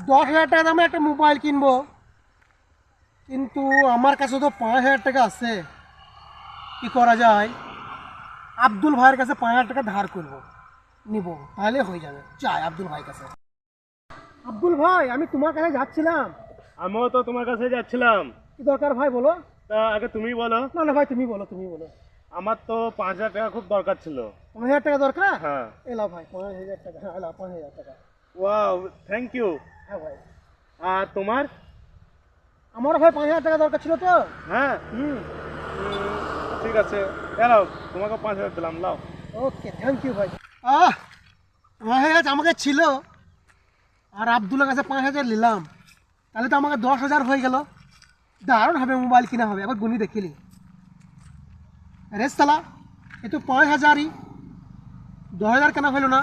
10,000 টাকা দামে একটা মোবাইল কিনবো, কিন্তু আমার কাছে তো 5,000 টাকা আছে। কি করা যায়? আব্দুল ভাইয়ের কাছে 5,000 টাকা ধার করবো, নিব, তাহলে হয়ে যাবে। চাই আব্দুল ভাইয়ের কাছে। আব্দুল ভাই, আমি তোমার কাছে যাচ্ছিলাম। আমিও তো তোমার কাছে যাচ্ছিলাম। কি দরকার ভাই বলো? তা আগে তুমি বলো। না না ভাই, তুমি বলো, তুমি বলো। আমার তো 5,000 টাকা খুব দরকার ছিল। 5,000 টাকা দরকার? হ্যাঁ। এলাও ভাই 5,000 টাকা, হ্যাঁ এলাও 5,000 টাকা। Wow, thank you. হ্যাঁ ভাই, আর তোমার? আমারও ভাই 5,000 টাকা দরকার ছিল তো। হ্যাঁ। হুম। ঠিক আছে, এলাও, তোমাকে 5,000 দিলাম, লাও। ওকে, থ্যাংক ইউ ভাই। 5,000 আমাকে ছিল, আর আব্দুলের কাছে 5,000 নিলাম, তাহলে তো আমাকে 10,000 হয়ে গেল। দারুণ হবে, মোবাইল কিনা হবে। একবার গুনি দেখিলি রে সালা, এ তো 5,000ই, 10,000 কেনা হইল না।